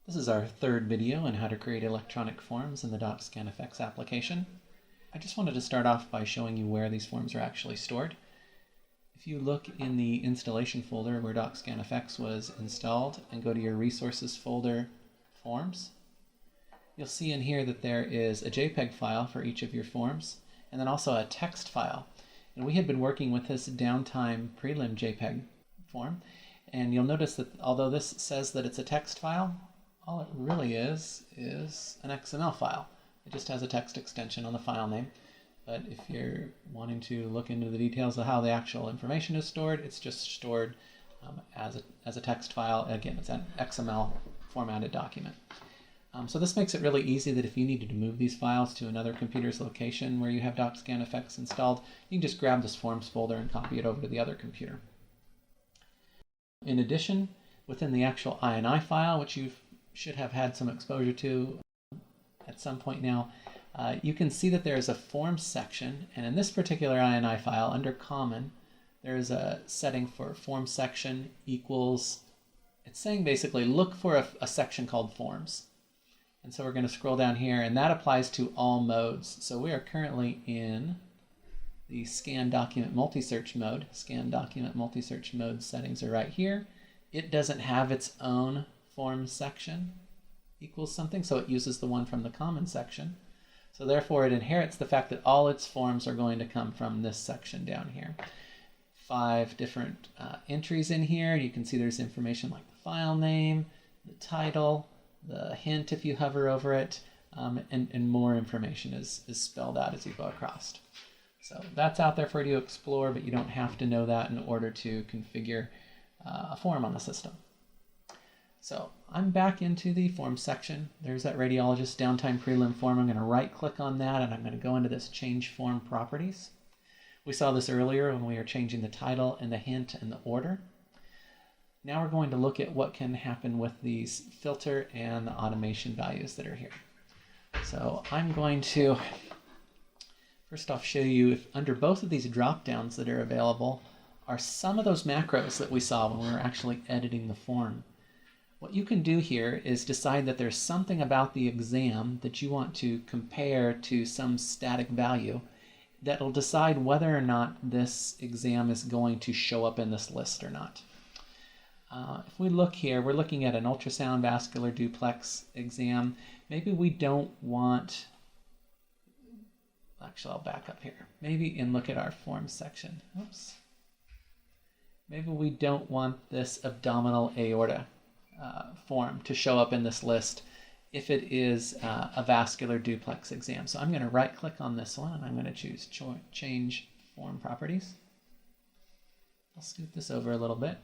This is our third video on how to create electronic forms in the DocScanFx application. I just wanted to start off by showing you where these forms are actually stored. If you look in the installation folder where DocScanFx was installed and go to your resources folder, forms, you'll see in here that there is a JPEG file for each of your forms and then also a text file. And we had been working with this downtime prelim JPEG form, and you'll notice that although this says that it's a text file, all it really is an XML file. It just has a text extension on the file name. But if you're wanting to look into the details of how the actual information is stored, it's just stored as a text file. Again, it's an XML formatted document. So this makes it really easy that if you needed to move these files to another computer's location where you have DocScanFx installed, you can just grab this forms folder and copy it over to the other computer. In addition, within the actual INI file, which you should have had some exposure to at some point now, you can see that there is a forms section, and in this particular INI file, under Common, there is a setting for forms section equals, it's saying basically look for a section called Forms. And so we're going to scroll down here, and that applies to all modes. So we are currently in the Scan Document Multi-Search mode. Scan Document Multi-Search mode settings are right here. It doesn't have its own forms section equals something, so it uses the one from the Common section. So therefore it inherits the fact that all its forms are going to come from this section down here. 5 different entries in here. You can see there's information like the file name, the title, the hint if you hover over it, and more information is spelled out as you go across. So that's out there for you to explore, but you don't have to know that in order to configure a form on the system. So I'm back into the forms section. There's that radiologist downtime prelim form. I'm going to right click on that, and I'm going to go into this change form properties. We saw this earlier when we were changing the title and the hint and the order. Now we're going to look at what can happen with these filter and the automation values that are here. So I'm going to first off show you if under both of these drop downs that are available are some of those macros that we saw when we were actually editing the form. What you can do here is decide that there's something about the exam that you want to compare to some static value that will decide whether or not this exam is going to show up in this list or not. If we look here, we're looking at an ultrasound vascular duplex exam. Maybe we don't want, actually I'll back up here, maybe and look at our forms section. Oops. Maybe we don't want this abdominal aorta form to show up in this list if it is a vascular duplex exam. So I'm going to right click on this one and I'm going to choose change form properties. I'll scoot this over a little bit.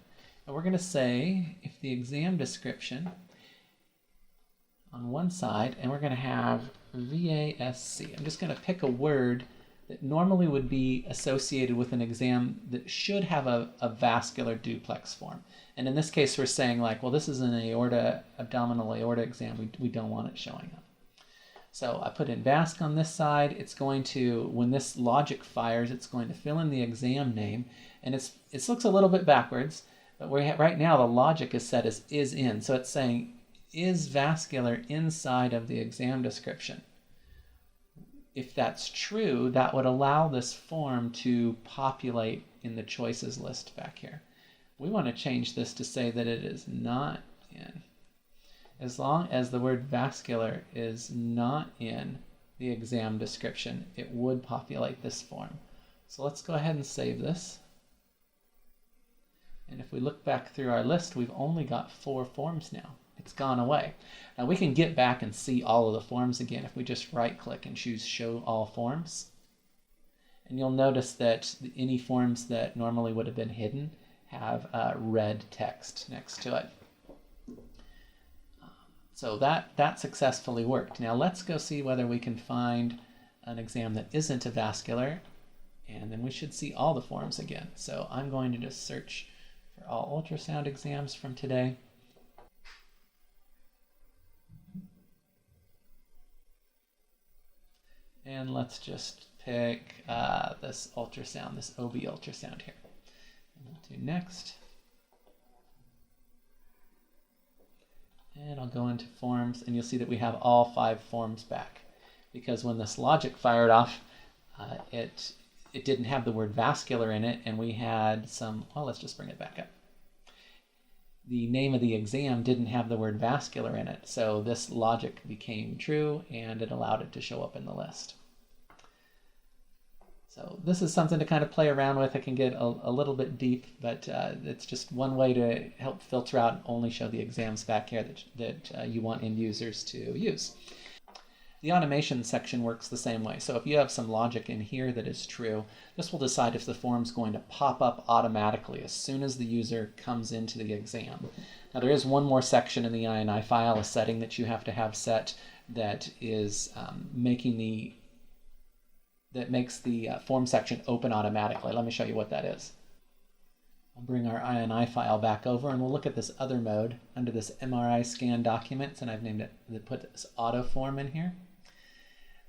And we're going to say if the exam description on one side, and we're going to have VASC. I'm just going to pick a word that normally would be associated with an exam that should have a vascular duplex form. And in this case, we're saying like, well, this is an abdominal aorta exam. We don't want it showing up. So I put in VASC on this side. It's going to, when this logic fires, it's going to fill in the exam name. And it looks a little bit backwards, but right now the logic is set as is in. So it's saying, is vascular inside of the exam description? If that's true, that would allow this form to populate in the choices list back here. We want to change this to say that it is not in. As long as the word vascular is not in the exam description, it would populate this form. So let's go ahead and save this. And if we look back through our list, we've only got 4 forms now. It's gone away. Now we can get back and see all of the forms again if we just right click and choose show all forms. And you'll notice that any forms that normally would have been hidden have red text next to it. So that successfully worked. Now let's go see whether we can find an exam that isn't a vascular, and then we should see all the forms again. So I'm going to just search for all ultrasound exams from today. And let's just pick this ultrasound, this OB ultrasound here. And we'll do next. And I'll go into forms, and you'll see that we have all 5 forms back. Because when this logic fired off, it didn't have the word vascular in it, and we had some, well, let's just bring it back up. The name of the exam didn't have the word vascular in it, so this logic became true, and it allowed it to show up in the list. So this is something to kind of play around with. It can get a little bit deep, but it's just one way to help filter out and only show the exams back here that you want end users to use. The automation section works the same way. So if you have some logic in here that is true, this will decide if the form's going to pop up automatically as soon as the user comes into the exam. Now there is one more section in the INI file, a setting that you have to have set that is that makes the form section open automatically. Let me show you what that is. I'll bring our INI file back over, and we'll look at this other mode under this MRI scan documents, and I've named it, put this auto form in here.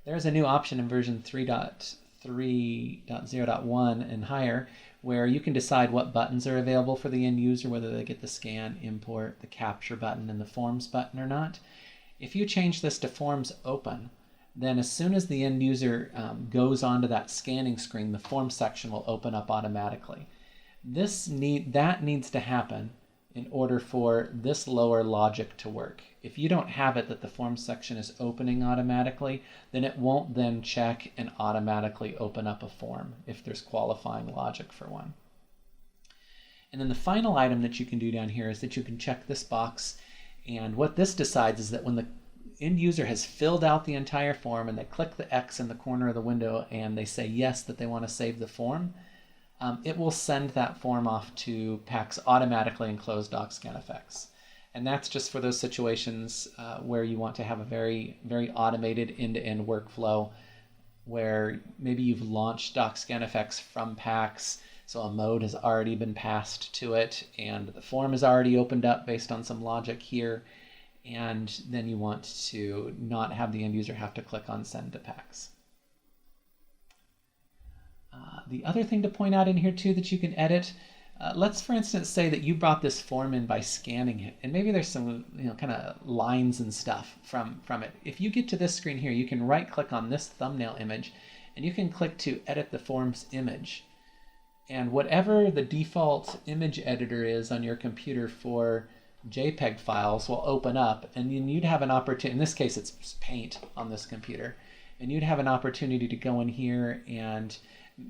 There's a new option in version 3.3.0.1 and higher where you can decide what buttons are available for the end user, whether they get the scan, import, the capture button, and the forms button or not. If you change this to forms open, then as soon as the end user goes onto that scanning screen, the form section will open up automatically. That needs to happen in order for this lower logic to work. If you don't have it that the form section is opening automatically, then it won't then check and automatically open up a form if there's qualifying logic for one. And then the final item that you can do down here is that you can check this box, and what this decides is that when the end user has filled out the entire form and they click the X in the corner of the window and they say yes that they want to save the form, it will send that form off to PACS automatically and close DocScanFx. And that's just for those situations where you want to have a very, very automated end-to-end workflow where maybe you've launched DocScanFx from PACS, so a mode has already been passed to it and the form is already opened up based on some logic here, and then you want to not have the end user have to click on send to PACS. The other thing to point out in here too that you can edit, let's for instance say that you brought this form in by scanning it, and maybe there's some kind of lines and stuff from it. If you get to this screen here, you can right click on this thumbnail image and you can click to edit the form's image. And whatever the default image editor is on your computer for JPEG files will open up, and then you'd have an opportunity, in this case it's Paint on this computer, and you'd have an opportunity to go in here and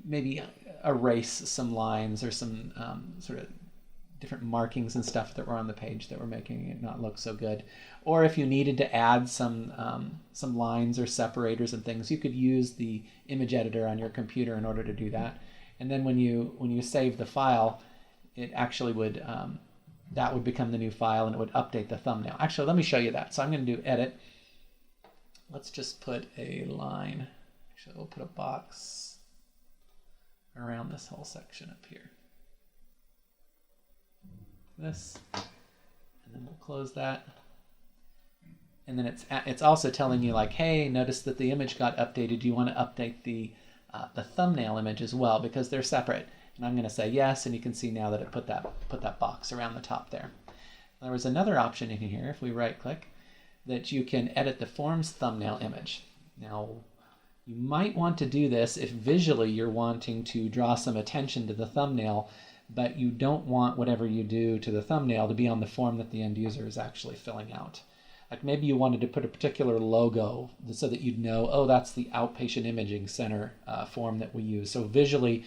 maybe erase some lines or some sort of different markings and stuff that were on the page that were making it not look so good. Or if you needed to add some lines or separators and things, you could use the image editor on your computer in order to do that. And then when you save the file, it actually would that would become the new file and it would update the thumbnail. Actually, let me show you that. So I'm going to do edit. Let's just put a line. Actually, we'll put a box around this whole section up here. This, and then we'll close that. And then it's also telling you like, hey, notice that the image got updated. Do you want to update the thumbnail image as well, because they're separate? And I'm going to say yes, and you can see now that it put that box around the top there. There was another option in here, if we right click, that you can edit the form's thumbnail image. Now, you might want to do this if visually you're wanting to draw some attention to the thumbnail, but you don't want whatever you do to the thumbnail to be on the form that the end user is actually filling out. Like maybe you wanted to put a particular logo so that you'd know, oh, that's the Outpatient Imaging Center form that we use. So visually,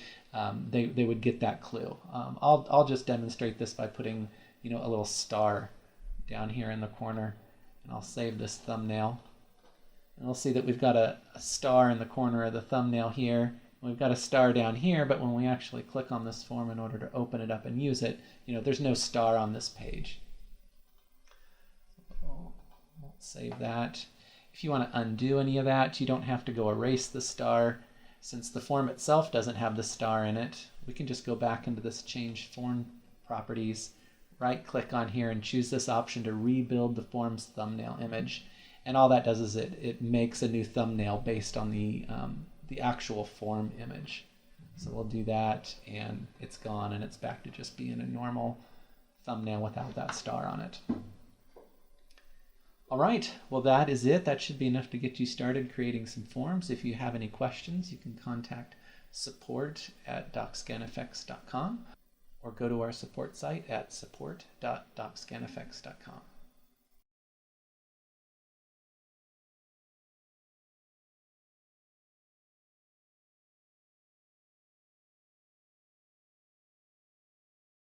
they would get that clue. I'll just demonstrate this by putting a little star down here in the corner, and I'll save this thumbnail. And we'll see that we've got a star in the corner of the thumbnail here. We've got a star down here, but when we actually click on this form in order to open it up and use it, there's no star on this page. We'll save that. If you want to undo any of that, you don't have to go erase the star. Since the form itself doesn't have the star in it, we can just go back into this Change Form Properties, right-click on here, and choose this option to rebuild the form's thumbnail image. And all that does is it makes a new thumbnail based on the actual form image. So we'll do that, and it's gone, and it's back to just being a normal thumbnail without that star on it. All right, well that is it. That should be enough to get you started creating some forms. If you have any questions, you can contact support@DocScanFx.com or go to our support site at support.DocScanFx.com.